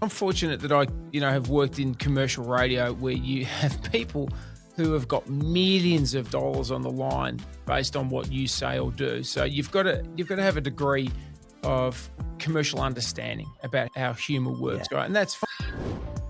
I'm fortunate that I, have worked in commercial radio where you have people who have got millions of dollars on the line based on what you say or do. So you've got to have a degree of commercial understanding about how humour works, right? And that's fun.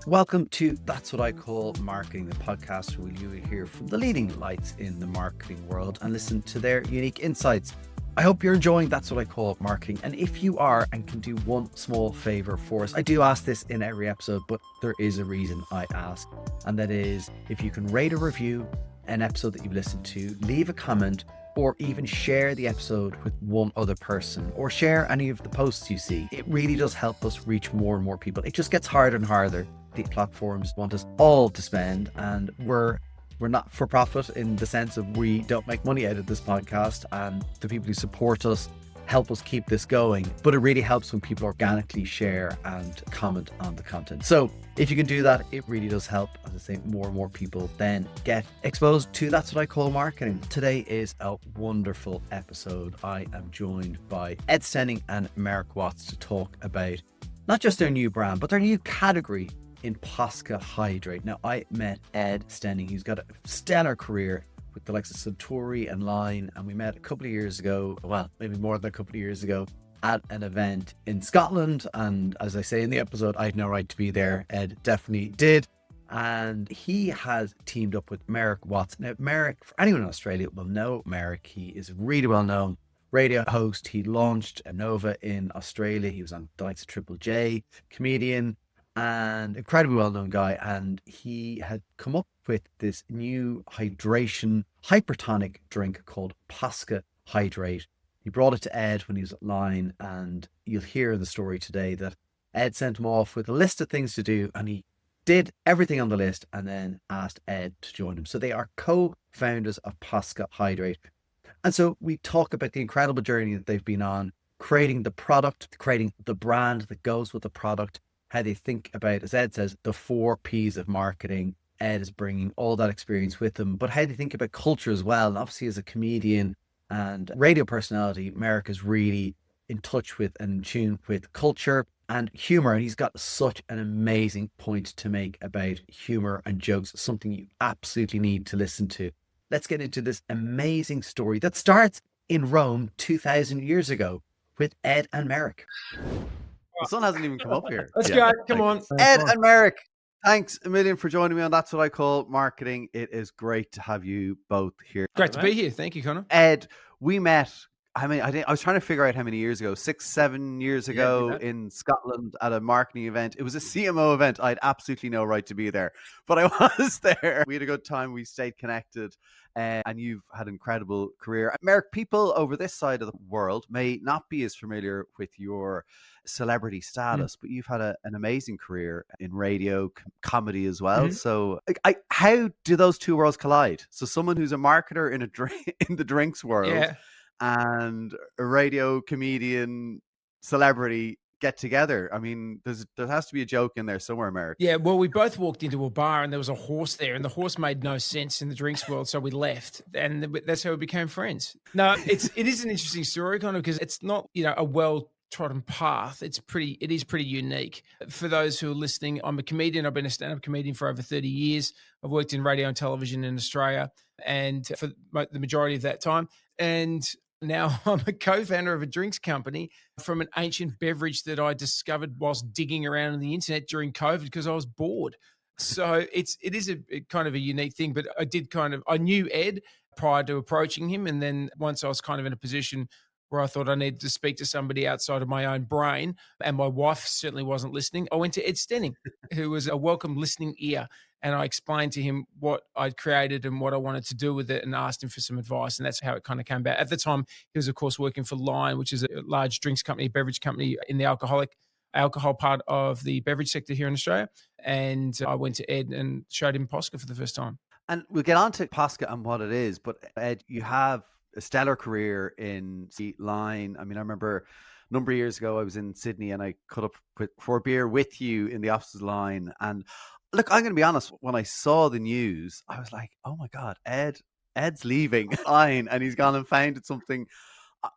Welcome to That's What I Call Marketing, the podcast where you will hear from the leading lights in the marketing world and listen to their unique insights. I hope you're enjoying That's What I Call Marketing. And if you are and can do one small favour for us, I do ask this in every episode, but there is a reason I ask. And that is, if you can rate or review an episode that you've listened to, leave a comment, or even share the episode with one other person, or share any of the posts you see. It really does help us reach more and more people. It just gets harder and harder. The platforms want us all to spend, and we're not for profit in the sense of we don't make money out of this podcast, and the people who support us help us keep this going. But it really helps when people organically share and comment on the content. So if you can do that, it really does help. As I say, more and more people then get exposed to That's What I Call Marketing. Today is a wonderful episode. I am joined by Ed Stenning and Merrick Watts to talk about not just their new brand, but their new category in Posca Hydrate. Now, I met Ed Stenning. He's got a stellar career with the likes of Suntory and Line, and we met a couple of years ago, well, maybe more than a couple of years ago, at an event in Scotland. And as I say in the episode, I had no right to be there. Ed definitely did. And he has teamed up with Merrick Watts. Now, Merrick, for anyone in Australia will know Merrick. He is a really well-known radio host. He launched Nova in Australia. He was on the likes of Triple J, comedian, and incredibly well-known guy. And he had come up with this new hydration hypertonic drink called Posca Hydrate. He brought it to Ed when he was at Line, and you'll hear in the story today that Ed sent him off with a list of things to do, and he did everything on the list and then asked Ed to join him. So they are co-founders of Posca Hydrate. And so we talk about the incredible journey that they've been on, creating the product, creating the brand that goes with the product, how they think about, as Ed says, the 4 Ps of marketing. Ed is bringing all that experience with him, but how they think about culture as well. And obviously, as a comedian and radio personality, Merrick is really in touch with and in tune with culture and humour. And he's got such an amazing point to make about humour and jokes, something you absolutely need to listen to. Let's get into this amazing story that starts in Rome 2,000 years ago with Ed and Merrick. The sun hasn't even come up here. Let's go. Come on. Ed and Merrick, thanks a million for joining me on That's What I Call Marketing. It is great to have you both here. Great to be here. Thank you, Conor. Ed, we met, I was trying to figure out how many years ago, 6-7 years ago in Scotland at a marketing event. It was a CMO event. I had absolutely no right to be there, but I was there. We had a good time. We stayed connected. And you've had an incredible career. Merrick, people over this side of the world may not be as familiar with your celebrity status, but you've had an amazing career in radio, comedy as well. So how do those two worlds collide? So someone who's a marketer in the drinks world and a radio comedian celebrity get together. I mean, there has to be a joke in there somewhere, Merrick. Yeah, well, we both walked into a bar and there was a horse there, and the horse made no sense in the drinks world, so we left, and that's how we became friends. No, it is an interesting story, kind of, because it's not a well-trodden path. It is pretty unique. For those who are listening, I'm a comedian. I've been a stand-up comedian for over 30 years. I've worked in radio and television in Australia, and for the majority of that time, and now I'm a co-founder of a drinks company from an ancient beverage that I discovered whilst digging around on the internet during COVID because I was bored. So it is a kind of a unique thing, but I knew Ed prior to approaching him. And then once I was kind of in a position where I thought I needed to speak to somebody outside of my own brain, and my wife certainly wasn't listening, I went to Ed Stenning, who was a welcome listening ear. And I explained to him what I'd created and what I wanted to do with it, and asked him for some advice. And that's how it kind of came about. At the time, he was, of course, working for Line, which is a large drinks company, beverage company in the alcohol part of the beverage sector here in Australia. And I went to Ed and showed him Posca for the first time. And we'll get on to Posca and what it is. But Ed, you have a stellar career in Line. I mean, I remember a number of years ago, I was in Sydney and I cut up for a beer with you in the offices Line. And look, I'm going to be honest, when I saw the news, I was like, oh my God, Ed's leaving Line and he's gone and founded something,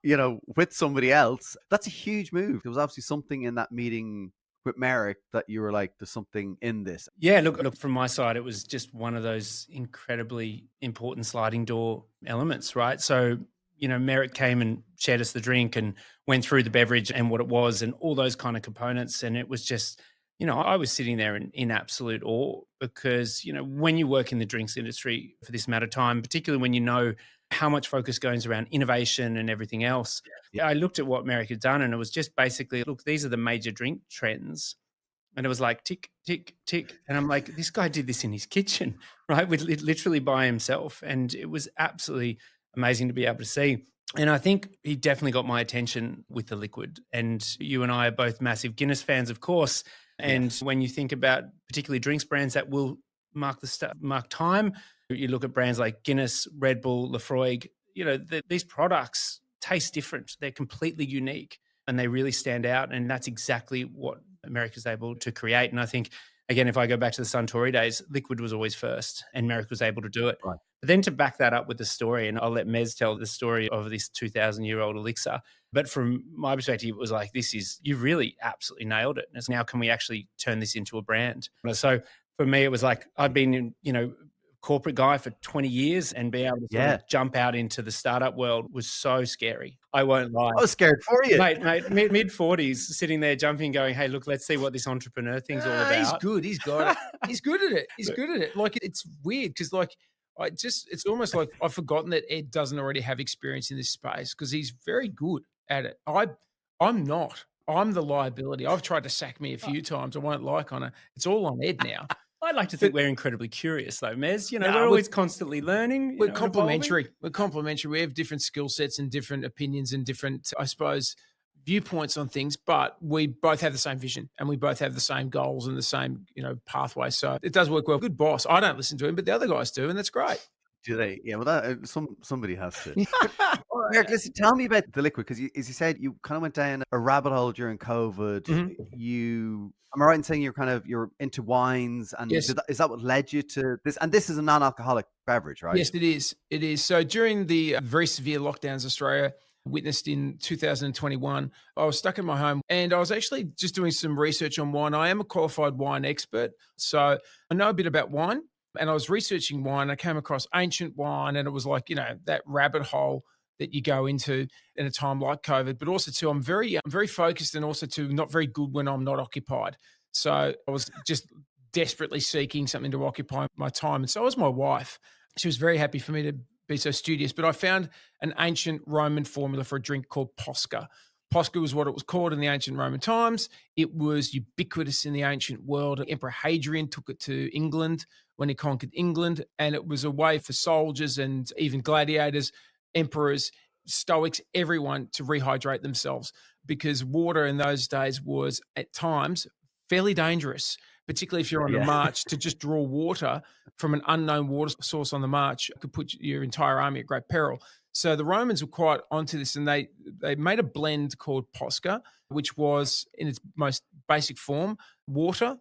with somebody else. That's a huge move. There was obviously something in that meeting with Merrick that you were like, there's something in this? Yeah, look, from my side, it was just one of those incredibly important sliding door elements, right? So, Merrick came and shared us the drink and went through the beverage and what it was and all those kind of components. And it was just, I was sitting there in absolute awe because, when you work in the drinks industry for this amount of time, particularly when you know how much focus goes around innovation and everything else, I looked at what Merrick had done and it was just basically, look, these are the major drink trends. And it was like tick, tick, tick. And I'm like, this guy did this in his kitchen, right? With literally by himself. And it was absolutely amazing to be able to see. And I think he definitely got my attention with the liquid. And you and I are both massive Guinness fans, of course. And when you think about particularly drinks brands that will mark time, you look at brands like Guinness, Red Bull, Lafroig, these products taste different. They're completely unique and they really stand out. And that's exactly what Merrick is able to create. And I think, again, if I go back to the Suntory days, liquid was always first and Merrick was able to do it. Right. But then to back that up with the story, and I'll let Mez tell the story of this 2,000-year-old elixir. But from my perspective, it was like, you really absolutely nailed it. And now can we actually turn this into a brand? So for me, it was like, I've been in, corporate guy for 20 years and be able to sort of jump out into the startup world was so scary. I won't lie. I was scared for you. Mate, mid-40s, sitting there jumping, going, hey, look, let's see what this entrepreneur thing's all about. He's good. He's got it. He's good at it. He's good at it. Like, it's weird because, like, it's almost like I've forgotten that Ed doesn't already have experience in this space because he's very good at it. I'm not. I'm the liability. I've tried to sack me a few times. I won't lie, Connor. It's all on Ed now. I'd like to think we're incredibly curious, though, Mez. We're always constantly learning. We're complementary. Evolving. We're complementary. We have different skill sets and different opinions and different, I suppose, viewpoints on things, but we both have the same vision and we both have the same goals and the same, pathway. So it does work well. Good boss. I don't listen to him, but the other guys do, and that's great. Do they? Yeah, well, that somebody has to. Eric, listen, tell me about the liquid, because as you said, you kind of went down a rabbit hole during COVID. Mm-hmm. Am I right in saying you're into wines, and yes. Is that what led you to this? And this is a non-alcoholic beverage, right? Yes, it is. It is. So during the very severe lockdowns Australia witnessed in 2021, I was stuck in my home and I was actually just doing some research on wine. I am a qualified wine expert, so I know a bit about wine. And I was researching wine. I came across ancient wine, and it was like, that rabbit hole that you go into in a time like COVID. But also, too, I'm very focused, and also, too, not very good when I'm not occupied. So I was just desperately seeking something to occupy my time. And so was my wife. She was very happy for me to be so studious. But I found an ancient Roman formula for a drink called Posca. Posca was what it was called in the ancient Roman times. It was ubiquitous in the ancient world. Emperor Hadrian took it to England when he conquered England, and it was a way for soldiers and even gladiators, emperors, stoics, everyone to rehydrate themselves, because water in those days was at times fairly dangerous, particularly if you're on the march. To just draw water from an unknown water source on the march could put your entire army at great peril. So the Romans were quite onto this, and they made a blend called Posca, which was in its most basic form, water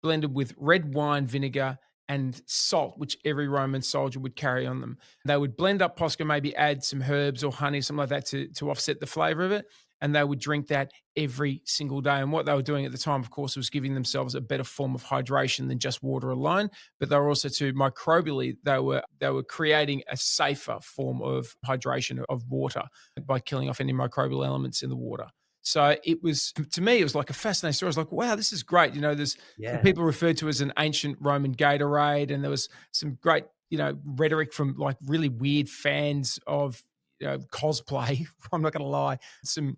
blended with red wine vinegar and salt, which every Roman soldier would carry on them. They would blend up Posca, maybe add some herbs or honey, something like that to offset the flavour of it, and they would drink that every single day. And what they were doing at the time, of course, was giving themselves a better form of hydration than just water alone. But they were also, too, microbially, they were creating a safer form of hydration of water by killing off any microbial elements in the water. So it was, to me, it was like a fascinating story. I was like, wow, this is great. There's people referred to as an ancient Roman Gatorade, and there was some great, rhetoric from like really weird fans of cosplay. I'm not going to lie. Some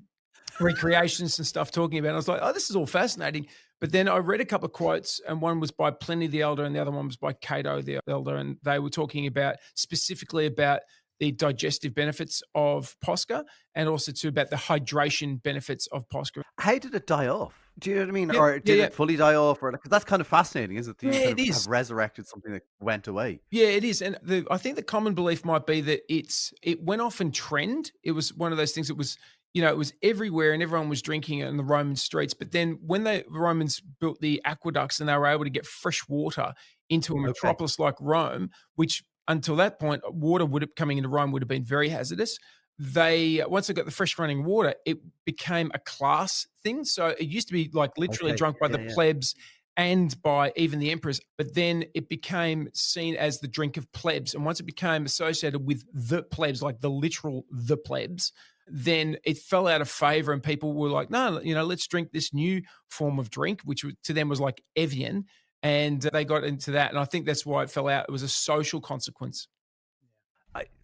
recreations and stuff talking about it. I was like, oh, this is all fascinating. But then I read a couple of quotes, and one was by Pliny the Elder and the other one was by Cato the Elder, and they were talking specifically about the digestive benefits of Posca, and also too about the hydration benefits of Posca. How did it die off? Do you know what I mean? Or did it fully die off? Or because that's kind of fascinating, isn't it? It is. Have resurrected something that went away. Yeah, it is. And I think the common belief might be that it went off in trend. It was one of those things that was, it was everywhere and everyone was drinking it in the Roman streets. But then when the Romans built the aqueducts and they were able to get fresh water into a metropolis like Rome, which until that point, water coming into Rome would have been very hazardous. once they got the fresh running water, it became a class thing. So it used to be like literally drunk by the plebs and by even the emperors, but then it became seen as the drink of plebs. And once it became associated with the plebs, like the literal the plebs, then it fell out of favor and people were like, no, let's drink this new form of drink, which to them was like Evian. And they got into that. And I think that's why it fell out. It was a social consequence.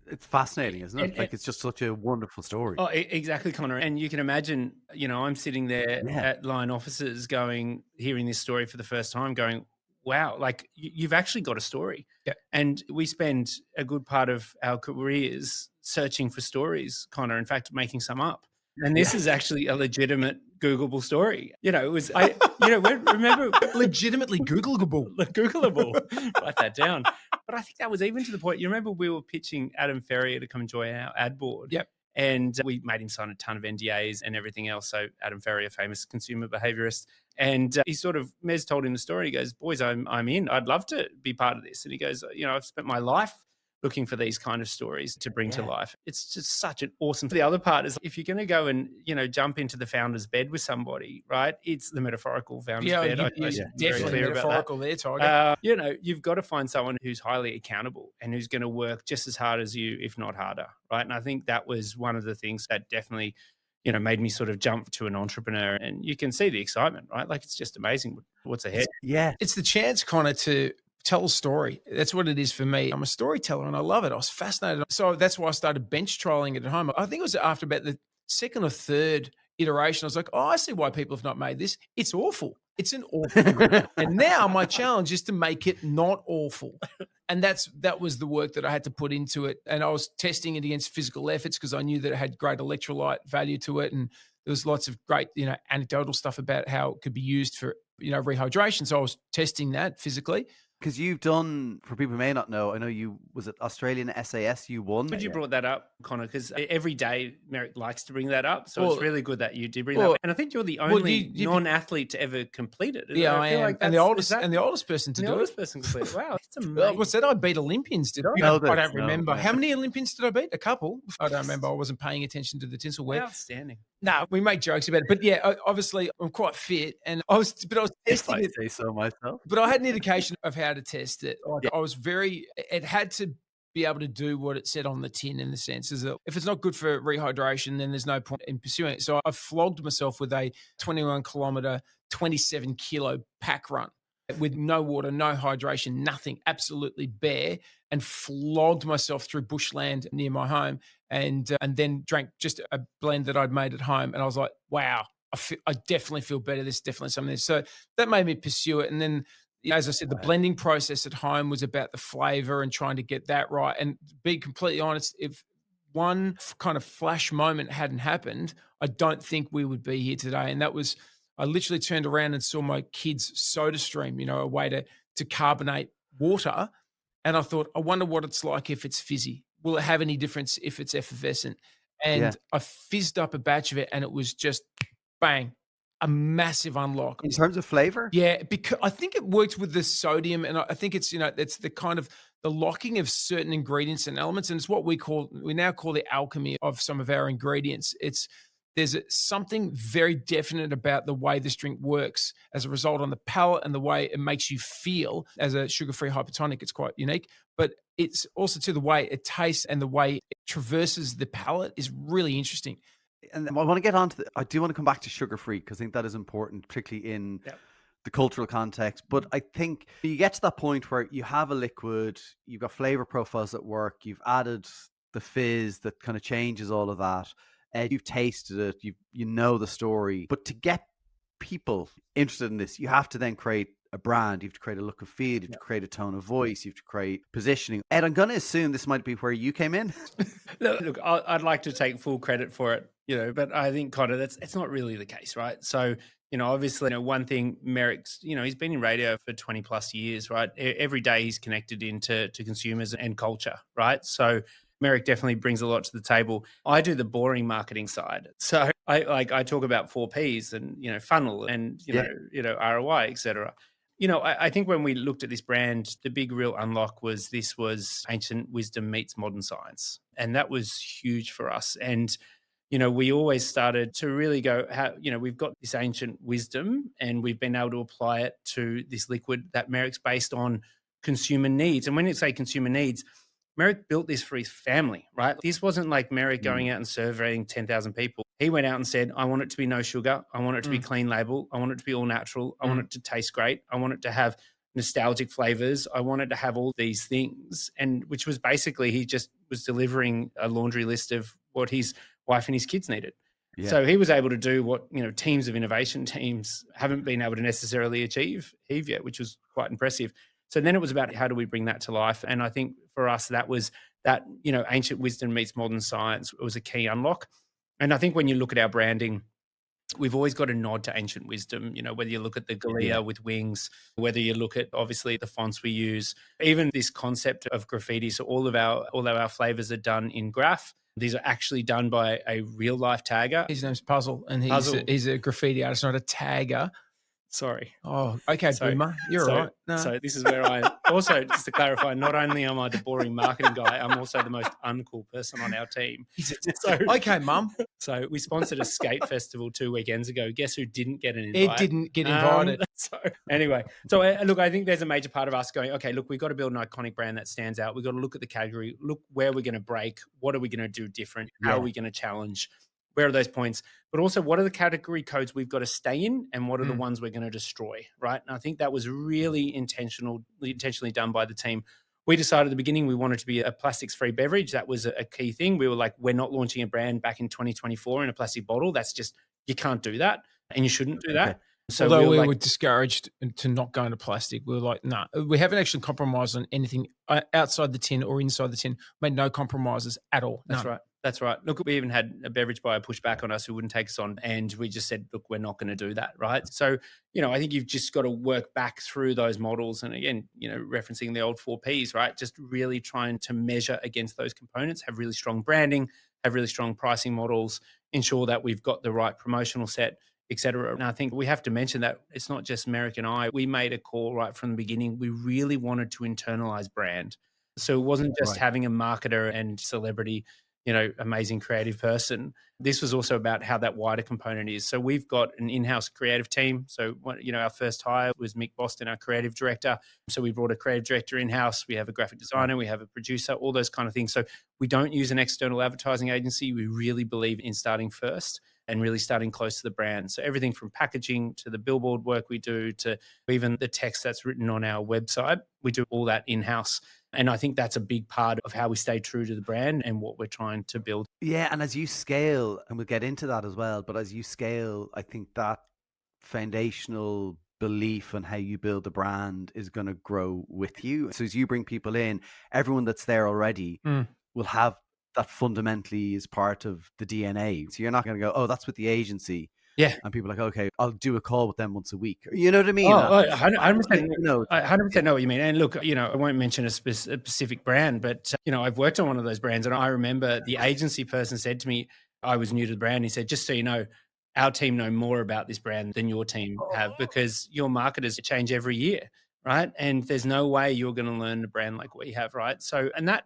It's fascinating, isn't it? Like, it's just such a wonderful story. Oh, exactly, Conor. And you can imagine, I'm sitting there at line offices hearing this story for the first time going, wow, like you've actually got a story. Yeah. And we spend a good part of our careers searching for stories, Conor, in fact, making some up. And this is actually a legitimate Googleable story. It was, remember? Legitimately Googleable. Googleable. Write that down. But I think that was even to the point, you remember we were pitching Adam Ferrier to come and join our ad board. Yep. And we made him sign a ton of NDAs and everything else. So Adam Ferrier, famous consumer behaviorist. And Mez told him the story. He goes, boys, I'm in. I'd love to be part of this. And he goes, I've spent my life looking for these kind of stories to bring to life. It's just such an awesome. The other part is if you're going to go and, jump into the founder's bed with somebody, right? It's the metaphorical founder's bed. Definitely metaphorical there, Tiger. You've got to find someone who's highly accountable and who's going to work just as hard as you, if not harder, right? And I think that was one of the things that definitely, made me sort of jump to an entrepreneur. And you can see the excitement, right? Like, it's just amazing what's ahead. Yeah. It's the chance, Conor, to tell a story. That's what it is for me. I'm a storyteller and I love it. I was fascinated. So that's why I started bench trialing it at home. I think it was after about the second or third iteration. I was like, I see why people have not made this. It's awful. It's an awful thing. And now my challenge is to make it not awful. And that was the work that I had to put into it. And I was testing it against physical efforts because I knew that it had great electrolyte value to it. And there was lots of great, anecdotal stuff about how it could be used for, rehydration. So I was testing that physically. Because you've done, for people who may not know, I know was it Australian SAS you won? But you brought that up, Conor, because every day Merrick likes to bring that up. So it's really good that you did bring that up. And I think you're the only non-athlete to ever complete it. Yeah, I am. Like and the oldest person to do it. The oldest person complete it. Wow, it's amazing. Well, what's that? I beat Olympians, did I? I don't remember. How many Olympians did I beat? A couple. I don't remember. I wasn't paying attention to the tinselware. Outstanding. No, we make jokes about it. But yeah, obviously I'm quite fit and I was testing it. Say so myself. But I had an indication of how to test it. I was it had to be able to do what it said on the tin in the sense is that if it's not good for rehydration, then there's no point in pursuing it. So I flogged myself with a 21 kilometer, 27 kilo pack run with no water, no hydration, nothing, absolutely bare, and flogged myself through bushland near my home and then drank just a blend that I'd made at home. And I was like, wow, I definitely feel better. There's definitely something there. So that made me pursue it. And then, as I said, the blending process at home was about the flavour and trying to get that right. And to be completely honest, if one kind of flash moment hadn't happened, I don't think we would be here today. And that was, I literally turned around and saw my kids' soda stream, a way to carbonate water. And I thought, I wonder what it's like if it's fizzy. Will it have any difference if it's effervescent? And I fizzed up a batch of it and it was just bang, a massive unlock. In terms of flavor? Yeah, because I think it worked with the sodium and I think it's, it's the kind of the locking of certain ingredients and elements. And it's what we now call the alchemy of some of our ingredients. There's something very definite about the way this drink works as a result on the palate and the way it makes you feel as a sugar-free hypertonic. It's quite unique, but it's also to the way it tastes and the way it traverses the palate is really interesting. And I want to get on to I do want to come back to sugar-free because I think that is important, particularly in the cultural context. But I think you get to that point where you have a liquid, you've got flavor profiles that work, you've added the fizz that kind of changes all of that. You've tasted it, you know the story. But to get people interested in this, you have to then create a brand. You have to create a look and feel. You have to create a tone of voice. You have to create positioning. Ed, I'm going to assume this might be where you came in. Look, I'd like to take full credit for it, but I think, Conor, it's not really the case, right? So, obviously, one thing Merrick's, he's been in radio for 20 plus years, right? Every day he's connected into consumers and culture, right? So Merrick definitely brings a lot to the table. I do the boring marketing side. So I talk about 4 Ps and, funnel and, ROI, et cetera. I think when we looked at this brand, the big real unlock was this was ancient wisdom meets modern science. And that was huge for us. And, we always started to really go, we've got this ancient wisdom and we've been able to apply it to this liquid that Merrick's based on consumer needs. And when you say consumer needs, Merrick built this for his family, right? This wasn't like Merrick going out and surveying 10,000 people. He went out and said, I want it to be no sugar. I want it to be clean label. I want it to be all natural. I want it to taste great. I want it to have nostalgic flavors. I wanted to have all these things. And which was basically, he just was delivering a laundry list of what his wife and his kids needed. Yeah. So he was able to do what, teams of innovation teams haven't been able to necessarily achieve yet, which was quite impressive. So then it was about how do we bring that to life? And I think for us, that was that, ancient wisdom meets modern science. It was a key unlock. And I think when you look at our branding, we've always got a nod to ancient wisdom, whether you look at the Gallia with wings, whether you look at obviously the fonts we use, even this concept of graffiti. So all of our flavors are done in graph. These are actually done by a real life tagger. His name's Puzzle, and he's a graffiti artist, not a tagger. Sorry. Oh, okay, Boomer. You're right. No. So this is where I also, just to clarify, not only am I the boring marketing guy, I'm also the most uncool person on our team. So, okay, Mum. So we sponsored a skate festival 2 weekends ago. Guess who didn't get an invite? Ed didn't get invited. So anyway, look, I think there's a major part of us going, okay, look, we've got to build an iconic brand that stands out. We've got to look at the category, look where we're going to break. What are we going to do different? How are we going to challenge? Where are those points? But also, what are the category codes we've got to stay in, and what are the ones we're going to destroy, right? And I think that was really intentionally done by the team. We decided at the beginning we wanted to be a plastics-free beverage. That was a key thing. We were like, we're not launching a brand back in 2024 in a plastic bottle. That's just, you can't do that, and you shouldn't do that. Okay. So although we were discouraged to not go into plastic, we were like, no, we haven't actually compromised on anything outside the tin or inside the tin. Made no compromises at all. That's right. That's right. Look, we even had a beverage buyer push back on us who wouldn't take us on. And we just said, look, we're not going to do that. Right. So, I think you've just got to work back through those models. And again, referencing the old 4Ps, right? Just really trying to measure against those components, have really strong branding, have really strong pricing models, ensure that we've got the right promotional set, et cetera. And I think we have to mention that it's not just Merrick and I. We made a call right from the beginning. We really wanted to internalize brand. So it wasn't just having a marketer and celebrity, amazing creative person. This was also about how that wider component is. So we've got an in-house creative team. So, our first hire was Mick Boston, our creative director. So we brought a creative director in-house. We have a graphic designer. We have a producer, all those kind of things. So we don't use an external advertising agency. We really believe in starting first and really starting close to the brand. So everything from packaging to the billboard work we do to even the text that's written on our website, we do all that in-house. And I think that's a big part of how we stay true to the brand and what we're trying to build. Yeah, and as you scale, and we'll get into that as well, but as you scale, I think that foundational belief on how you build a brand is going to grow with you. So as you bring people in, everyone that's there already will have that fundamentally is part of the DNA. So you're not going to go, oh, that's with the agency. Yeah. And people are like, okay, I'll do a call with them once a week. You know what I mean? I 100% know what you mean. And look, I won't mention a specific brand, but, I've worked on one of those brands. And I remember the agency person said to me, I was new to the brand. He said, just so you know, our team know more about this brand than your team have because your marketers change every year, right? And there's no way you're going to learn a brand like we have, right? So, and that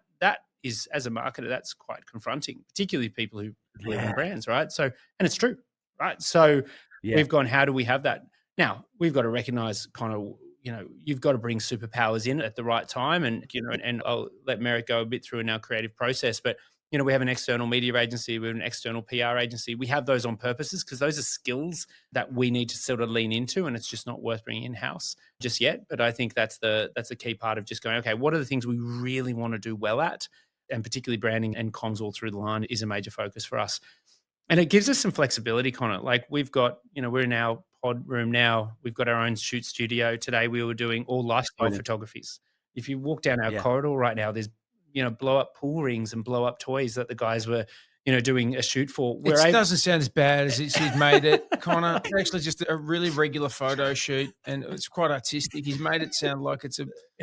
is, as a marketer, that's quite confronting, particularly people who live in brands, right? So, and it's true. Right. So we've gone, how do we have that? Now, we've got to recognize you've got to bring superpowers in at the right time. And, and I'll let Merrick go a bit through in our creative process. But, we have an external media agency, we have an external PR agency. We have those on purposes because those are skills that we need to sort of lean into. And it's just not worth bringing in-house just yet. But I think that's the key part of just going, okay, what are the things we really want to do well at? And particularly branding and comms all through the line is a major focus for us. And it gives us some flexibility, Connor. Like we've got, we're in our pod room now. We've got our own shoot studio. Today we were doing all lifestyle photographies. If you walk down our corridor right now, there's, blow up pool rings and blow up toys that the guys were, doing a shoot for. It doesn't sound as bad as he's made it, Connor. It's actually just a really regular photo shoot and it's quite artistic. He's made it sound like it's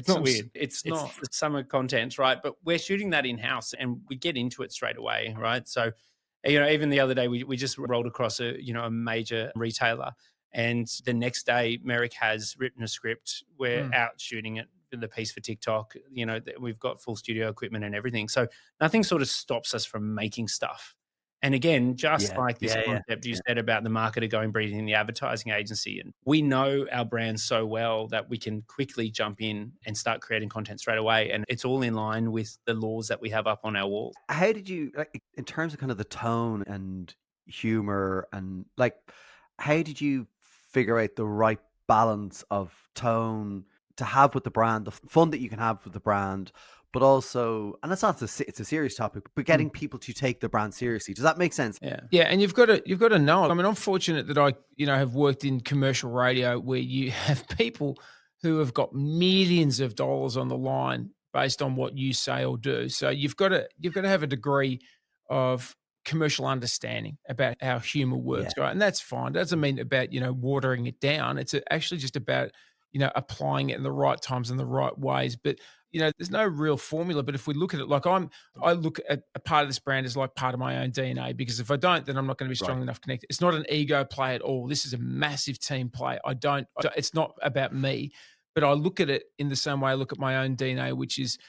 not weird. It's not the summer content, right? But we're shooting that in-house and we get into it straight away, right? So, even the other day, we just rolled across a major retailer And the next day, Merrick has written a script. We're out shooting it, the piece for TikTok. You know, we've got full studio equipment and everything. So nothing sort of stops us from making stuff. And again, just like this concept you said about the marketer going breathing the advertising agency, and we know our brand so well that we can quickly jump in and start creating content straight away. And it's all in line with the laws that we have up on our walls. How did you, like, in terms of kind of the tone and humor, and like, how did you figure out the right balance of tone to have with the brand, the fun that you can have with the brand, but also, and it's a serious topic, but getting people to take the brand seriously. Does that make sense? Yeah, and you've got to know. I mean, I'm fortunate that I have worked in commercial radio where you have people who have got millions of dollars on the line based on what you say or do. So you've got to have a degree of commercial understanding about how humor works, right? And that's fine. It doesn't mean about watering it down. It's actually just about applying it in the right times and the right ways. But there's no real formula. But if we look at it, like I look at a part of this brand as like part of my own DNA, because if I don't, then I'm not going to be strong enough connected. It's not an ego play at all. This is a massive team play. It's not about me, but I look at it in the same way I look at my own DNA, which is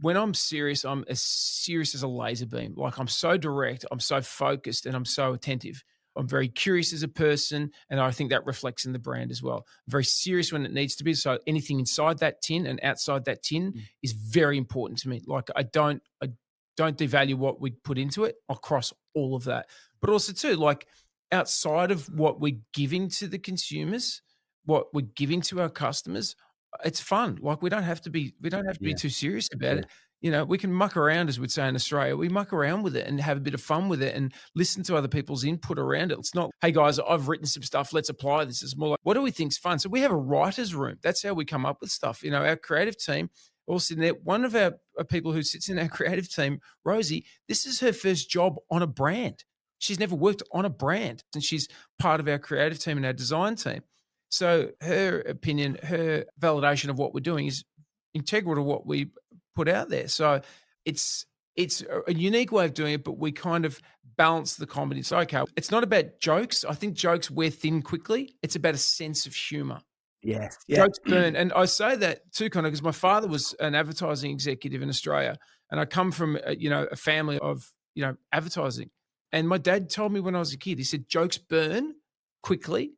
when I'm serious, I'm as serious as a laser beam. Like, I'm so direct, I'm so focused, and I'm so attentive. I'm very curious as a person, and I think that reflects in the brand as well. I'm very serious when it needs to be. So anything inside that tin and outside that tin is very important to me. Like, I don't devalue what we put into it across all of that. But also too, like, outside of what we're giving to the consumers, what we're giving to our customers, it's fun. Like, we don't have to be too serious about it. We can muck around, as we'd say in Australia. We muck around with it and have a bit of fun with it and listen to other people's input around it. It's not, hey guys, I've written some stuff, let's apply this. It's more like, what do we think's fun? So we have a writer's room. That's how we come up with stuff. Our creative team, all sitting there. One of our people who sits in our creative team, Rosie, this is her first job on a brand. She's never worked on a brand, and she's part of our creative team and our design team. So her opinion, her validation of what we're doing is integral to what we put out there. So it's a unique way of doing it, but we kind of balance the comedy. It's okay. It's not about jokes. I think jokes wear thin quickly. It's about a sense of humor. Yes. Jokes burn. And I say that too, Conor, because my father was an advertising executive in Australia, and I come from a family of advertising. And my dad told me when I was a kid, he said, jokes burn quickly,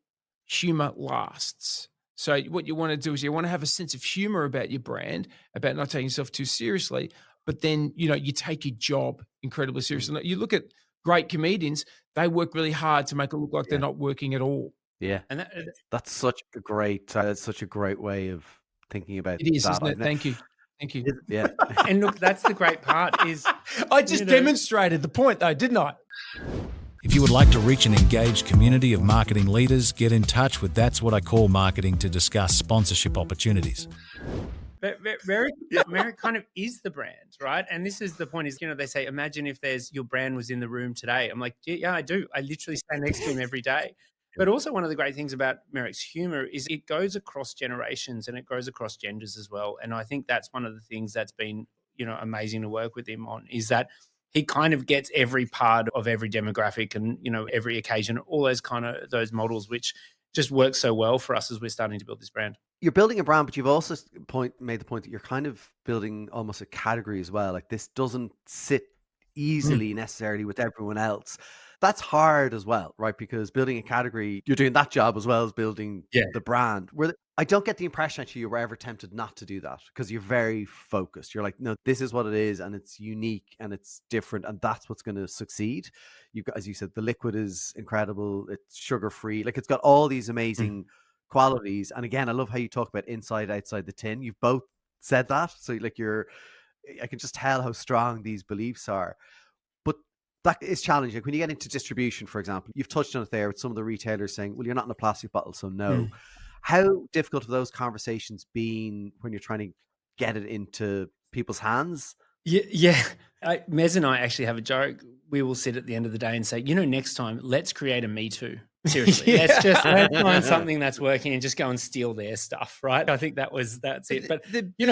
humor lasts. So what you want to do is you want to have a sense of humor about your brand, about not taking yourself too seriously, but then, you take your job incredibly seriously. You look at great comedians, they work really hard to make it look like they're not working at all. Yeah. And that's such a great way of thinking about it is, that. Isn't it? Thank you. Yeah. And look, that's the great part is I just demonstrated the point though, didn't I? If you would like to reach an engaged community of marketing leaders, get in touch with That's What I Call Marketing to discuss sponsorship opportunities. Merrick kind of is the brand, right? And this is the point is, they say, imagine if your brand was in the room today. I'm like, yeah, I do. I literally stand next to him every day. But also one of the great things about Merrick's humor is it goes across generations and it goes across genders as well. And I think that's one of the things that's been, amazing to work with him on, is that he kind of gets every part of every demographic and, every occasion, all those models, which just works so well for us as we're starting to build this brand. You're building a brand, but you've also made the point that you're kind of building almost a category as well. Like, this doesn't sit easily necessarily with everyone else. That's hard as well, right? Because building a category, you're doing that job as well as building the brand. I don't get the impression actually you were ever tempted not to do that, because you're very focused. You're like, no, this is what it is, and it's unique and it's different, and that's what's going to succeed. You've got, as you said, the liquid is incredible. It's sugar-free. Like, it's got all these amazing qualities. And again, I love how you talk about inside, outside the tin. You've both said that. So like, I can just tell how strong these beliefs are. But that is challenging. When you get into distribution, for example, you've touched on it there with some of the retailers saying, well, you're not in a plastic bottle, so no. How difficult have those conversations been when you're trying to get it into people's hands? Yeah. Mez and I actually have a joke. We will sit at the end of the day and say, next time, let's create a Me Too. Seriously, let's find something that's working and just go and steal their stuff, right? I think that's it. But,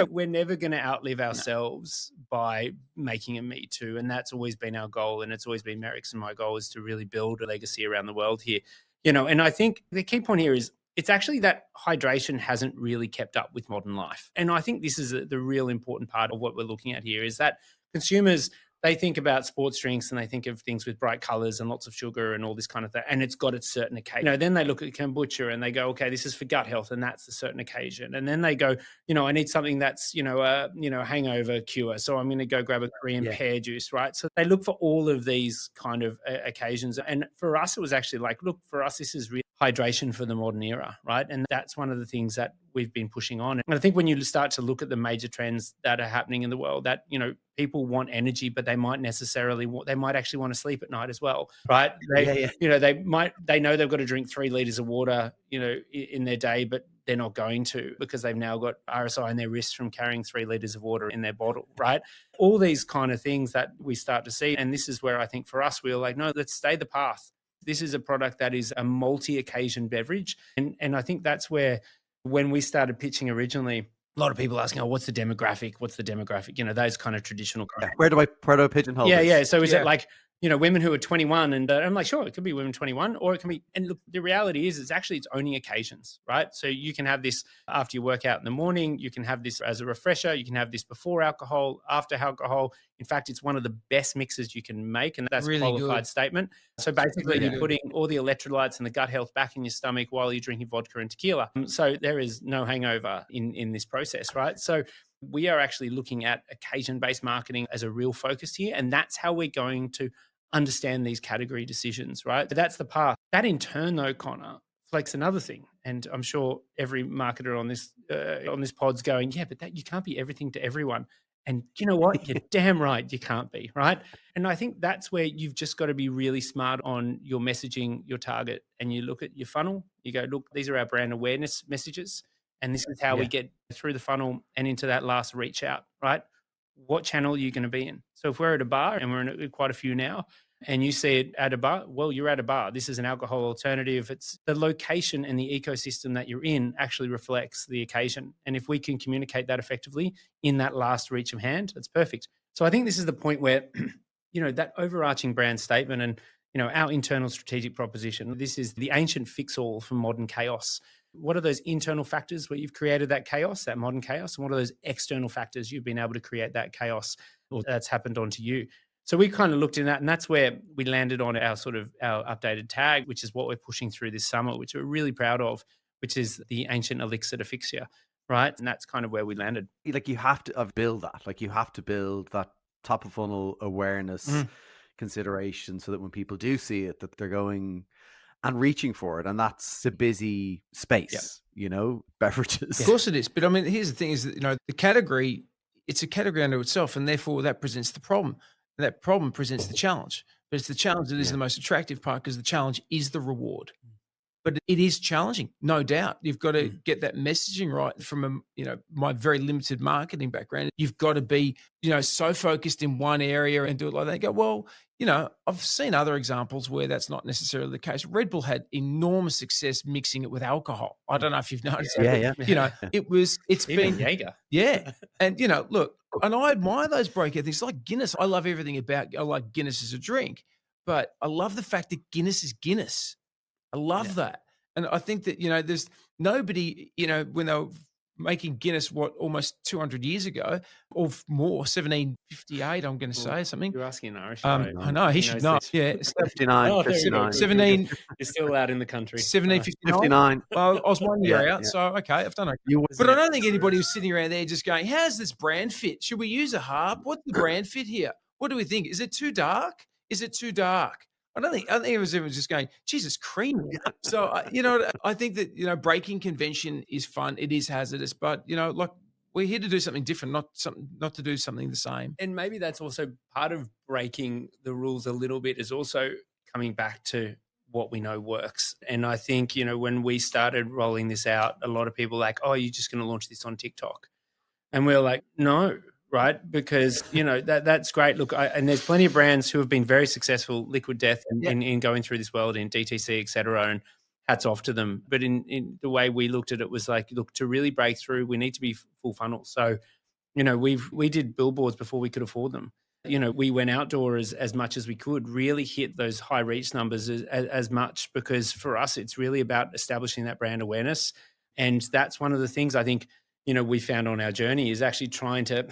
we're never going to outlive ourselves by making a Me Too. And that's always been our goal. And it's always been Merrick's and my goal, is to really build a legacy around the world here. And I think the key point here is it's actually that hydration hasn't really kept up with modern life. And I think this is the real important part of what we're looking at here is that consumers, they think about sports drinks and they think of things with bright colors and lots of sugar and all this kind of thing. And it's got its certain occasion. Then they look at kombucha and they go, okay, this is for gut health and that's a certain occasion. And then they go, I need something that's, a hangover cure. So I'm going to go grab a Korean pear juice, right? So they look for all of these kind of occasions. And for us, it was actually like, look, for us, this is real hydration for the modern era, right? And that's one of the things that we've been pushing on. And I think when you start to look at the major trends that are happening in the world, that, people want energy, but they might actually want to sleep at night as well, right? They know they've got to drink 3 liters of water, in their day, but they're not going to because they've now got RSI in their wrists from carrying 3 liters of water in their bottle, right? All these kind of things that we start to see. And this is where I think for us, we were like, no, let's stay the path. This is a product that is a multi-occasion beverage. And I think that's where, when we started pitching originally, a lot of people asking, what's the demographic? What's the demographic? Those kind of traditional. Where do I pigeonhole this? Yeah. So is it like, women who are 21 and I'm like, sure, it could be women 21 or it can be, and look, the reality is it's only occasions, right? So you can have this after you work out in the morning, you can have this as a refresher, you can have this before alcohol, after alcohol. In fact, it's one of the best mixes you can make, and that's really a qualified statement. So basically you're putting all the electrolytes and the gut health back in your stomach while you're drinking vodka and tequila. So there is no hangover in this process, right? So we are actually looking at occasion-based marketing as a real focus here, and that's how we're going to understand these category decisions, right? But that's the path. That in turn, though, Connor, flex another thing, and I'm sure every marketer on this pod's going, yeah, but that you can't be everything to everyone. And you know what? You're damn right you can't be, right? And I think that's where you've just got to be really smart on your messaging, your target, and you look at your funnel. You go, look, these are our brand awareness messages, and this is how we get through the funnel and into that last reach out, right? What channel are you going to be in? So if we're at a bar, and we're in quite a few now, and you see it at a bar, well, you're at a bar. This is an alcohol alternative. It's the location and the ecosystem that you're in actually reflects the occasion. And if we can communicate that effectively in that last reach of hand, that's perfect. So I think this is the point where, that overarching brand statement and, our internal strategic proposition, this is the ancient fix-all for modern chaos. What are those internal factors where you've created that chaos, that modern chaos? And what are those external factors you've been able to create that chaos or that's happened onto you? So we kind of looked in that, and that's where we landed on our updated tag, which is what we're pushing through this summer, which we're really proud of, which is the ancient elixir to fix you, right? And that's kind of where we landed. Like you have to build that. Like you have to build that top of funnel awareness consideration so that when people do see it, that they're going and reaching for it. And that's a busy space, beverages. Of course it is. But I mean, here's the thing is that, the category, it's a category unto itself, and therefore that presents the problem. That problem presents the challenge, but it's the challenge that is the most attractive part because the challenge is the reward. But it is challenging, no doubt. You've got to get that messaging right from my very limited marketing background. You've got to be, so focused in one area and do it like that. Go, well, I've seen other examples where that's not necessarily the case. Red Bull had enormous success mixing it with alcohol. I don't know if you've noticed that. It's even been Jaeger. Yeah. And, look, and I admire those breakout things like Guinness. I love everything about, I like Guinness as a drink, but I love the fact that Guinness is Guinness. I love that. And I think that, there's nobody, when they were making Guinness, almost 200 years ago or more, 1758, I'm going to say something. You're asking an Irish. I know, he should know. Yeah. 59. 17. You're still allowed in the country. 1759. Well, I was 1 year out, so okay, I've done it. But I don't think anybody was sitting around there just going, how's this brand fit? Should we use a harp? What's the brand fit here? What do we think? Is it too dark? Is it too dark? I don't think it was everyone just going, Jesus, creamy. So, I think that, breaking convention is fun. It is hazardous, but, like we're here to do something different, not to do something the same. And maybe that's also part of breaking the rules a little bit is also coming back to what we know works. And I think, when we started rolling this out, a lot of people were like, oh, you're just going to launch this on TikTok. And we're like, no. Right, because that's great. Look, and there's plenty of brands who have been very successful, Liquid Death, in going through this world in DTC, et cetera, and hats off to them. But in the way we looked at it was like, look, to really break through, we need to be full funnel. So, we did billboards before we could afford them. We went outdoor as much as we could, really hit those high reach numbers as much, because for us, it's really about establishing that brand awareness. And that's one of the things I think, we found on our journey is actually trying to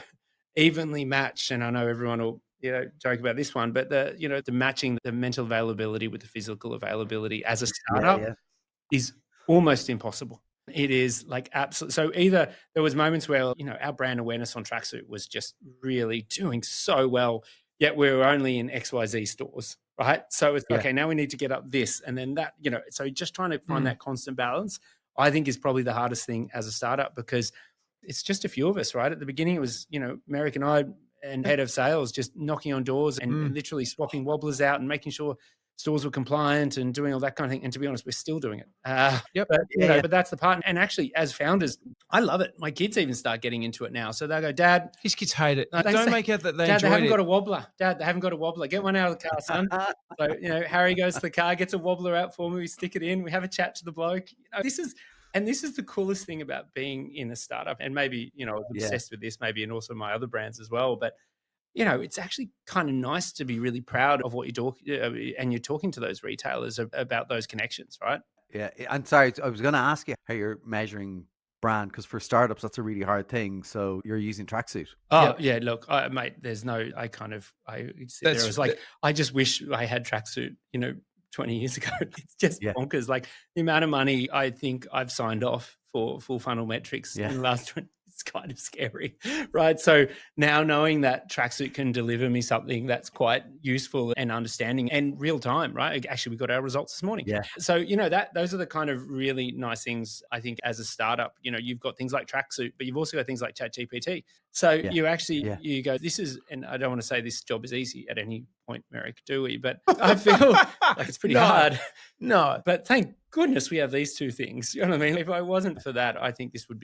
evenly match. And I know everyone will, joke about this one, but the matching the mental availability with the physical availability as a startup is almost impossible. It is like absolute. So either there was moments where, our brand awareness on tracksuit was just really doing so well, yet we were only in XYZ stores, right? So it's okay, now we need to get up this and then that, so just trying to find that constant balance, I think, is probably the hardest thing as a startup, because it's just a few of us, right? At the beginning, it was, Merrick and I and head of sales just knocking on doors and literally swapping wobblers out and making sure stores were compliant and doing all that kind of thing. And to be honest, we're still doing it. But that's the part. And actually, as founders, I love it. My kids even start getting into it now. So they go, Dad. His kids hate it. Don't say, make out that they Dad, they haven't it. got a wobbler. Dad, they haven't got a wobbler. Get one out of the car, son. So, Harry goes to the car, gets a wobbler out for me. We stick it in. We have a chat to the bloke. This is the coolest thing about being in a startup. And maybe, I was obsessed with this, maybe, and also my other brands as well. But it's actually kind of nice to be really proud of what you're doing, and you're talking to those retailers about those connections, right? Yeah. I'm sorry, I was going to ask you how you're measuring brand, because for startups, that's a really hard thing. So you're using tracksuit. Oh, yeah. Look, mate, I was like, I just wish I had tracksuit, 20 years ago. It's just bonkers. Like the amount of money I think I've signed off for full funnel metrics in the last 20, it's kind of scary, right? So now knowing that tracksuit can deliver me something that's quite useful and understanding and real time, right? Actually, we got our results this morning. Yeah. So, those are the kind of really nice things, I think, as a startup. You've got things like tracksuit, but you've also got things like ChatGPT. So you actually, you go, this is, and I don't want to say this job is easy at any point, Merrick, do we? But I feel like it's pretty hard. No. But thank goodness we have these two things. You know what I mean? If I wasn't for that, I think this would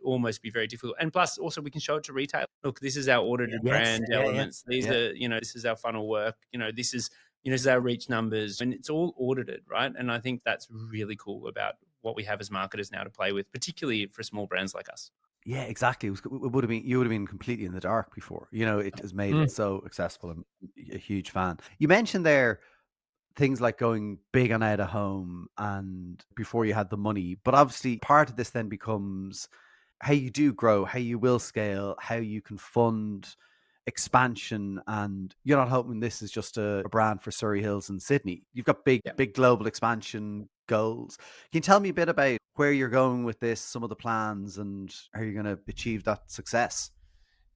almost be very difficult. And plus, also, we can show it to retail. Look, this is our audited brand elements. These are, this is our funnel work. This is, this is our reach numbers, and it's all audited, right? And I think that's really cool about what we have as marketers now to play with, particularly for small brands like us. Yeah, exactly. You would have been completely in the dark before. It has made it so accessible. I'm a huge fan. You mentioned there things like going big on out of home and before you had the money, but obviously part of this then becomes how you do grow, how you will scale, how you can fund expansion. And you're not hoping this is just a brand for Surrey Hills and Sydney. You've got big global expansion goals. Can you tell me a bit about where you're going with this, some of the plans, and how you're going to achieve that success?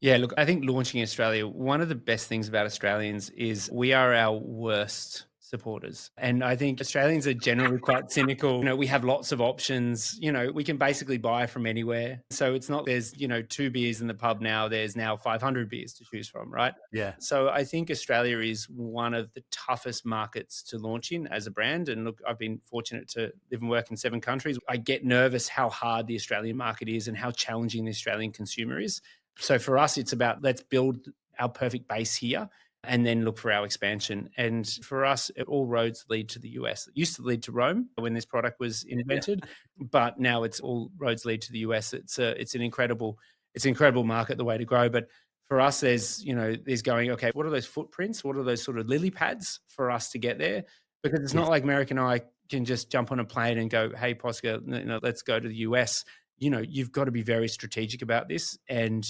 Yeah, look, I think launching in Australia, one of the best things about Australians is we are our worst supporters. And I think Australians are generally quite cynical. We have lots of options. We can basically buy from anywhere. So it's not there's, 2 beers in the pub now. There's now 500 beers to choose from, right? Yeah. So I think Australia is one of the toughest markets to launch in as a brand. And look, I've been fortunate to live and work in 7 countries. I get nervous how hard the Australian market is and how challenging the Australian consumer is. So for us, it's about let's build our perfect base here and then look for our expansion. And for us, all roads lead to the US. It used to lead to Rome when this product was invented, but now it's all roads lead to the US. It's an incredible market, the way to grow. But for us, there's going, okay, what are those footprints? What are those sort of lily pads for us to get there? Because it's not like Merrick and I can just jump on a plane and go, hey, Posca, let's go to the US. You've got to be very strategic about this. And,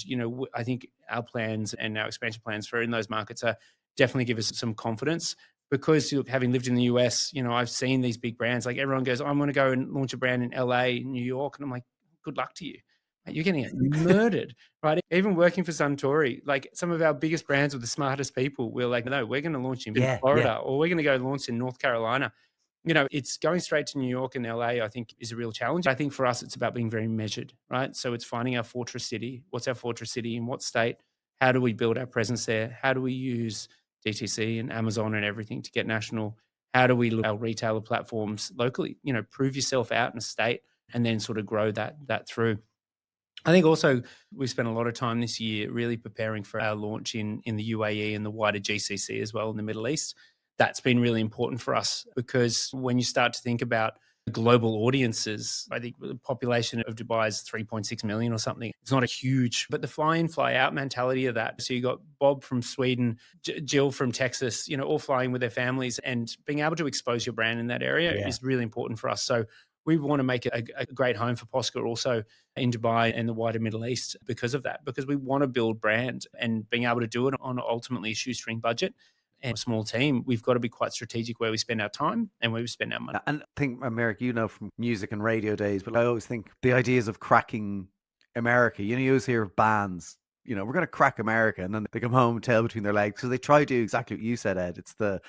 I think our plans and our expansion plans for in those markets are definitely give us some confidence, because having lived in the US, I've seen these big brands, like everyone goes, I'm going to go and launch a brand in LA, New York. And I'm like, good luck to you. You're getting murdered, right? Even working for Suntory, like some of our biggest brands with the smartest people, we're like, no, we're going to launch in Florida or we're going to go launch in North Carolina. It's going straight to New York and LA, I think, is a real challenge. I think for us, it's about being very measured, right? So it's finding our fortress city. What's our fortress city? In what state? How do we build our presence there? How do we use DTC and Amazon and everything to get national? How do we look at our retailer platforms locally? Prove yourself out in a state and then sort of grow that through. I think also we've spent a lot of time this year really preparing for our launch in the UAE and the wider GCC as well in the Middle East. That's been really important for us, because when you start to think about global audiences. I think the population of Dubai is 3.6 million or something. It's not a huge, but the fly in, fly out mentality of that. So you got Bob from Sweden, Jill from Texas, all flying with their families, and being able to expose your brand in that area is really important for us. So we want to make it a great home for Posca also in Dubai and the wider Middle East because of that, because we want to build brand, and being able to do it on ultimately a shoestring budget and a small team, we've got to be quite strategic where we spend our time and where we spend our money. And I think, Merrick, from music and radio days, but I always think the ideas of cracking America, you always hear of bands, we're going to crack America, and then they come home, tail between their legs, because they try to do exactly what you said, Ed. It's the,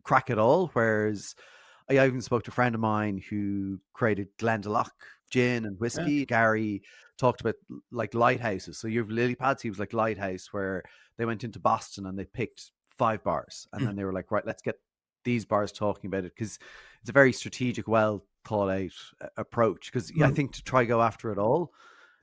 crack it all. Whereas I even spoke to a friend of mine who created Glendalough gin and whiskey. Yeah. Gary talked about like lighthouses. So you have lily pads. He was like lighthouse, where they went into Boston and they picked 5 bars, and then they were like, right, let's get these bars talking about it, because it's a very strategic, well thought out approach. Because I think to try go after it all,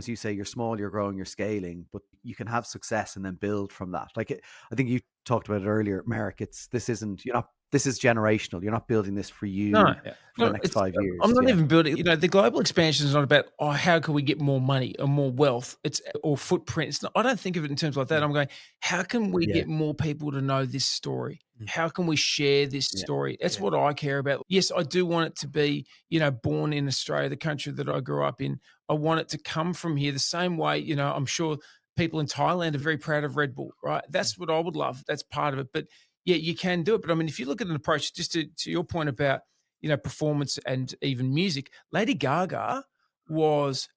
as you say, you're small, you're growing, you're scaling, but you can have success and then build from that. Like I think you talked about it earlier, Merrick. This is generational. You're not building this for you for the next 5 years. I'm not even building, the global expansion is not about, how can we get more money or more wealth? Or footprint. It's not, I don't think of it in terms like that. I'm going, how can we get more people to know this story? How can we share this story? That's what I care about. Yes, I do want it to be, born in Australia, the country that I grew up in. I want it to come from here the same way, I'm sure people in Thailand are very proud of Red Bull, right? That's what I would love. That's part of it. But yeah, you can do it. But I mean, if you look at an approach, just to your point about, performance and even music, Lady Gaga was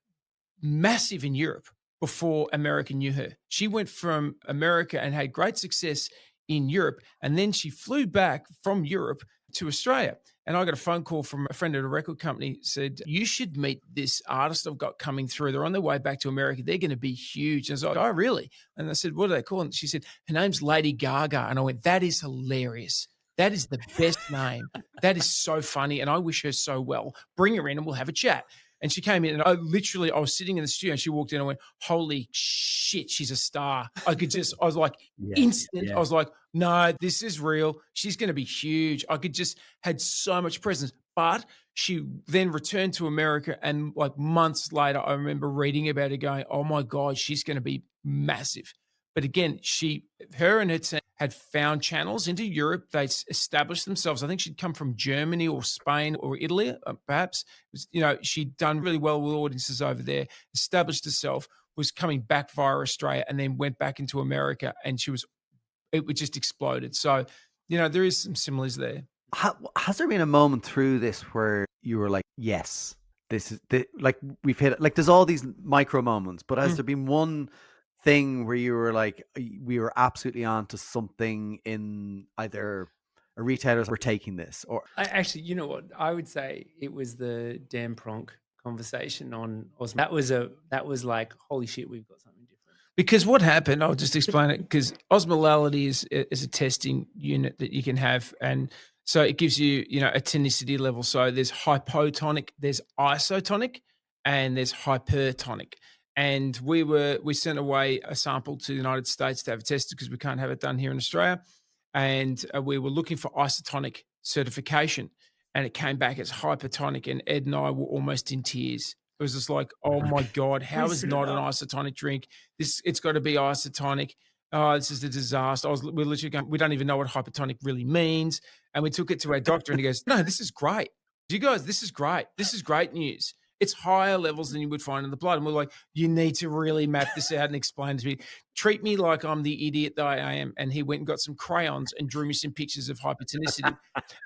massive in Europe before America knew her. She went from America and had great success in Europe, and then she flew back from Europe to Australia. And I got a phone call from a friend at a record company, said, you should meet this artist I've got coming through. They're on their way back to America. They're going to be huge. And I was like, oh, really? And I said, what do they call? And she said, her name's Lady Gaga. And I went, that is hilarious. That is the best name. That is so funny. And I wish her so well. Bring her in and we'll have a chat. And she came in, and I was sitting in the studio, and she walked in and went, holy shit, she's a star. I was like, instant. I was like, no, this is real. She's going to be huge. I had so much presence. But she then returned to America, and like months later, I remember reading about her going, oh my God, she's going to be massive. But again, her and her team had found channels into Europe. They established themselves. I think she'd come from Germany or Spain or Italy, perhaps. She'd done really well with audiences over there, established herself, was coming back via Australia, and then went back into America, and it just exploded. So, there is some similars there. Has there been a moment through this where you were like, yes, this is like we've hit it? Like there's all these micro moments, but has there been one thing where you were like, we were absolutely on to something in either a retailer we're taking this, or actually, you know what? I would say it was the Dan Pronk conversation on Osmo. That was like, holy shit, we've got something different. Because what happened, I'll just explain it, because osmolality is a testing unit that you can have. And so it gives you, a tonicity level. So there's hypotonic, there's isotonic, and there's hypertonic. And we sent away a sample to the United States to have it tested, because we can't have it done here in Australia. And we were looking for isotonic certification, and it came back as hypertonic. And Ed and I were almost in tears. It was just like, oh my God, how is not an isotonic drink? It's got to be isotonic. Oh, this is a disaster. We're literally going, we don't even know what hypertonic really means. And we took it to our doctor, and he goes, no, this is great. You guys, this is great. This is great news. It's higher levels than you would find in the blood. And we're like, you need to really map this out and explain to me. Treat me like I'm the idiot that I am. And he went and got some crayons and drew me some pictures of hypertonicity.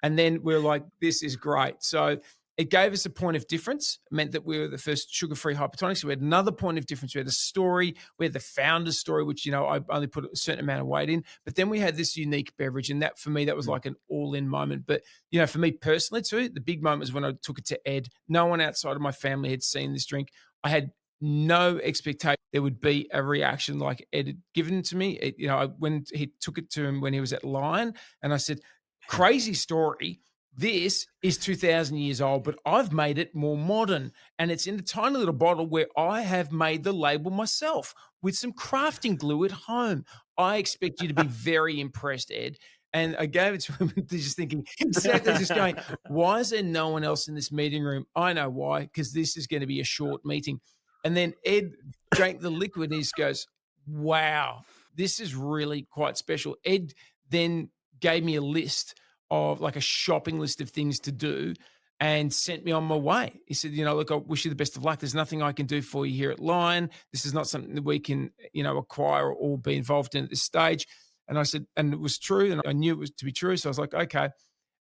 And then we're like, this is great. So it gave us a point of difference. It meant that we were the first sugar-free hypertonic. So we had another point of difference. We had a story. We had the founder's story, which, I only put a certain amount of weight in. But then we had this unique beverage. And that, for me, that was like an all-in moment. But, for me personally too, the big moment was when I took it to Ed. No one outside of my family had seen this drink. I had no expectation there would be a reaction like Ed had given to me. When he took it to him when he was at Lion, and I said, crazy story. This is 2,000 years old, but I've made it more modern, and it's in a tiny little bottle where I have made the label myself with some crafting glue at home. I expect you to be very impressed, Ed. And I gave it to him, just thinking, exactly, just going, why is there no one else in this meeting room? I know why, because this is going to be a short meeting. And then Ed drank the liquid and he just goes, wow, this is really quite special. Ed then gave me a list of like a shopping list of things to do and sent me on my way. He said, look, I wish you the best of luck. There's nothing I can do for you here at Lion. This is not something that we can, acquire or be involved in at this stage. And I said, and it was true. And I knew it was to be true. So I was like, okay.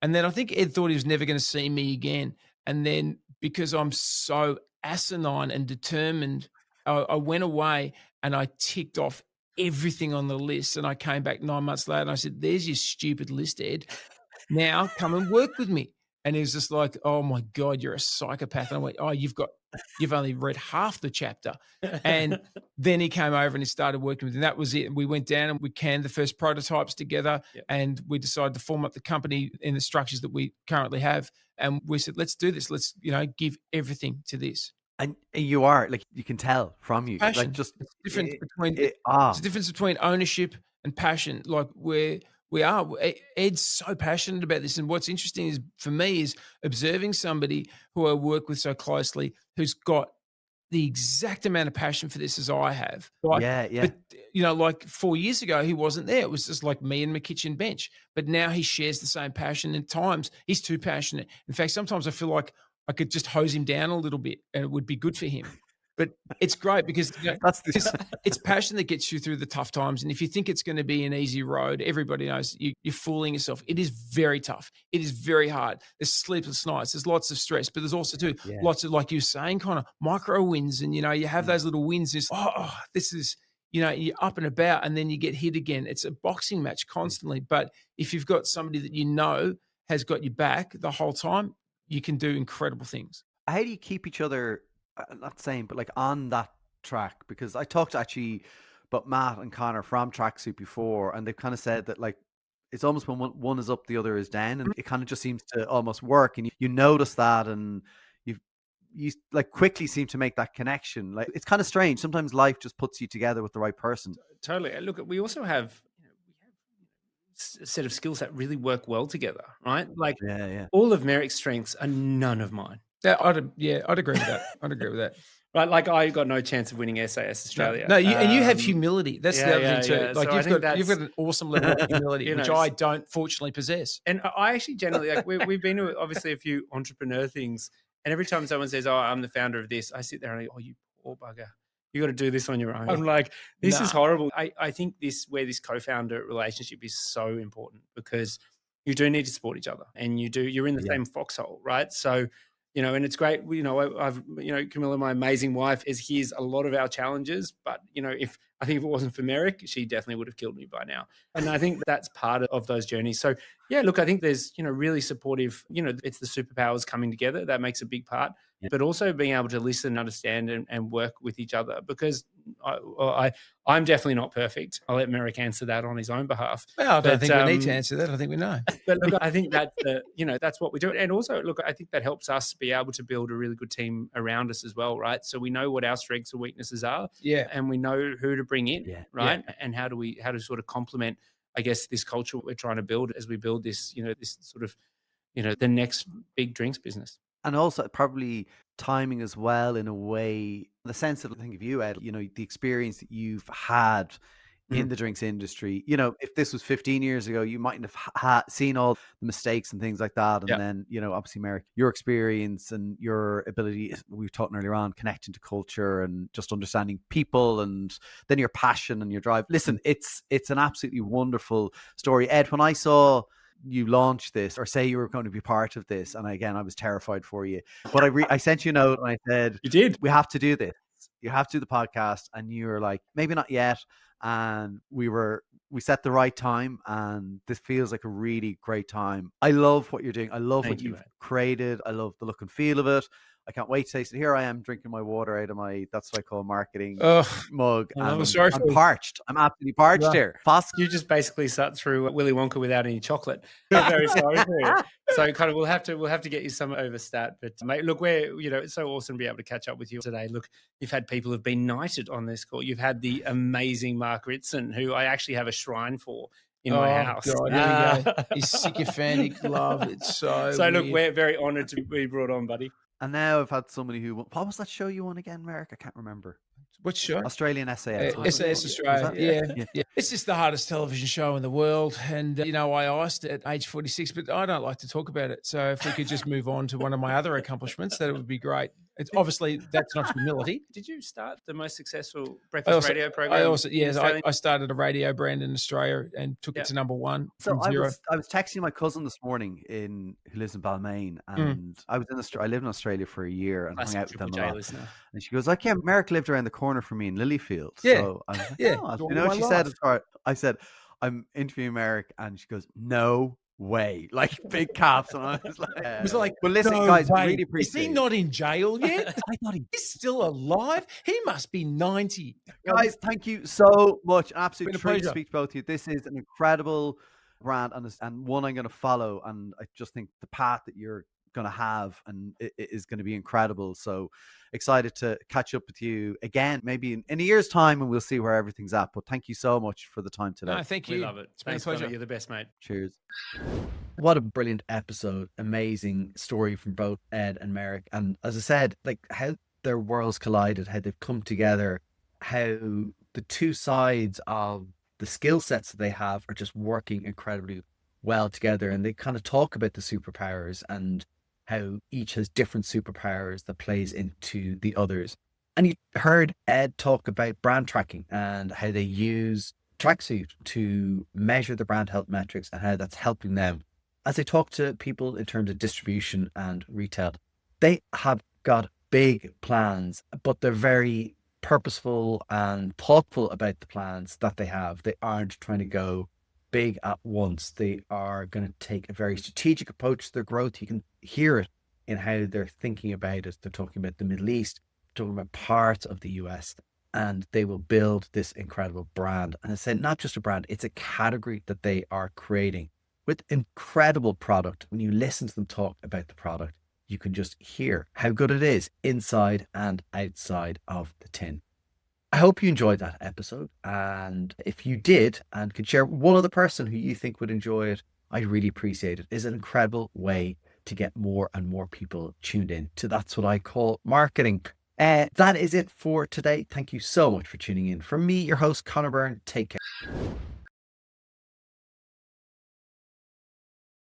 And then I think Ed thought he was never going to see me again. And then because I'm so asinine and determined, I went away and I ticked off everything on the list. And I came back 9 months later and I said, there's your stupid list, Ed. Now come and work with me. And he was just like, oh my God, you're a psychopath. And I went, oh, you've only read half the chapter. And then he came over and he started working with me. And that was it. And we went down and we canned the first prototypes together. Yep. And we decided to form up the company in the structures that we currently have. And we said, let's do this. Let's, give everything to this. And you are, like, you can tell from you. Passion. Like, just it's difference between it's a difference between ownership and passion. Like we are. Ed's so passionate about this. And what's interesting is for me is observing somebody who I work with so closely who's got the exact amount of passion for this as I have. Like, yeah. But, like 4 years ago, he wasn't there. It was just like me and my kitchen bench. But now he shares the same passion. And at times he's too passionate. In fact, sometimes I feel like I could just hose him down a little bit and it would be good for him. But it's great because it's passion that gets you through the tough times. And if you think it's going to be an easy road, everybody knows you're fooling yourself. It is very tough. It is very hard. There's sleepless nights. There's lots of stress, but there's also too lots of, like you were saying, Connor, micro wins. And, you have those little wins. It's, this is, you're up and about and then you get hit again. It's a boxing match constantly. But if you've got somebody that has got your back the whole time, you can do incredible things. How do you keep each other, not saying, but like on that track? Because I talked actually about Matt and Conor from Tracksuit before, and they've kind of said that like it's almost when one is up, the other is down, and it kind of just seems to almost work. And you notice that, and you like quickly seem to make that connection. Like it's kind of strange. Sometimes life just puts you together with the right person. Totally. Look, we also have a set of skills that really work well together, right? Like all of Merrick's strengths are none of mine. I'd agree with that. I'd agree with that. Right, like I got no chance of winning SAS Australia. No, and you have humility. That's the other thing too. Yeah. Like so you've got an awesome level of humility, which I don't fortunately possess. And I actually generally like we've been to obviously a few entrepreneur things, and every time someone says, "Oh, I'm the founder of this," I sit there and I go, "Oh, you poor bugger. You got to do this on your own." I'm like, this is horrible. I think this co-founder relationship is so important because you do need to support each other, and you're in the same foxhole, right? So, and it's great. I've Camilla, my amazing wife, here's a lot of our challenges, but if it wasn't for Merrick, she definitely would have killed me by now. And I think that's part of those journeys. So yeah, look, I think there's really supportive. It's the superpowers coming together that makes a big part. But also being able to listen, understand, and work with each other, because I'm definitely not perfect. I'll let Merrick answer that on his own behalf. Well, I don't think we need to answer that. I think we know. But look, I think that's that's what we do. And also, look, I think that helps us be able to build a really good team around us as well, right? So we know what our strengths and weaknesses are, and we know who to bring in, right? And how to sort of complement, I guess, this culture we're trying to build as we build this, this sort of, the next big drinks business. And also probably timing as well, in a way, the sense of, I think of you, Ed, the experience that you've had in the drinks industry. If this was 15 years ago, you mightn't have seen all the mistakes and things like that. And then, obviously, Merrick, your experience and your ability, we were talking earlier on, connecting to culture and just understanding people, and then your passion and your drive. Listen, it's an absolutely wonderful story. Ed, when I saw you launch this, or say you were going to be part of this, and again, I was terrified for you, but I sent you a note and I said, you did, we have to do this, you have to do the podcast, and you were like, maybe not yet. And we set the right time, and this feels like a really great time. I love what you're doing. I love what you've created. I love the look and feel of it. I can't wait to taste it. Here I am drinking my water out of my, that's what I call marketing mug. I'm parched. I'm absolutely parched here. Posca. You just basically sat through Willy Wonka without any chocolate. I'm very sorry for you. So kind of we'll have to get you some overstat. But mate, look, it's so awesome to be able to catch up with you today. Look, you've had people who've been knighted on this call. You've had the amazing Mark Ritson, who I actually have a shrine for in my house. God, here we go. His sycophantic love. It's so So look, weird. we're very honoured to be brought on, buddy. And now I've had somebody who, what was that show you won again, Merrick? I can't remember. What show? Australian SAS. SAS Australia. Yeah. It's just the hardest television show in the world. And, I asked at age 46, but I don't like to talk about it. So if we could just move on to one of my other accomplishments, that would be great. It's obviously, that's not humility. Did you start the most successful breakfast radio program? I started a radio brand in Australia and took it to number one. So I was texting my cousin this morning who lives in Balmain, and I lived in Australia for a year and hung out with them a lot. And she goes, like, yeah, Merrick lived around the corner from me in Lilyfield. Yeah. So I was like, she said, I said, I'm interviewing Merrick, and she goes, no way, like big caps. And I was like, well, listen, guys, I really appreciate it. Is he not in jail yet? I thought he's still alive. He must be 90. Guys, thank you so much. An absolute treat to speak to both of you. This is an incredible brand and one I'm going to follow. And I just think the path that you're going to have and it is going to be incredible. So excited to catch up with you again, maybe in a year's time, and we'll see where everything's at. But thank you so much for the time today. No, thank you. We love it. It's been a pleasure. You're the best, mate. Cheers. What a brilliant episode. Amazing story from both Ed and Merrick. And as I said, like how their worlds collided, how they've come together, how the two sides of the skill sets that they have are just working incredibly well together. And they kind of talk about the superpowers and how each has different superpowers that plays into the others. And you heard Ed talk about brand tracking and how they use Tracksuit to measure the brand health metrics and how that's helping them. As they talk to people in terms of distribution and retail, they have got big plans, but they're very purposeful and thoughtful about the plans that they have. They aren't trying to go big at once. They are going to take a very strategic approach to their growth. You can hear it in how they're thinking about it. They're talking about the Middle East, talking about parts of the US, and they will build this incredible brand. And I said, not just a brand, it's a category that they are creating with incredible product. When you listen to them talk about the product, you can just hear how good it is inside and outside of the tin. I hope you enjoyed that episode. And if you did and could share one other person who you think would enjoy it, I'd really appreciate it. It's an incredible way to get more and more people tuned in to That's What I Call Marketing. That is it for today. Thank you so much for tuning in. From me, your host, Conor Byrne, take care.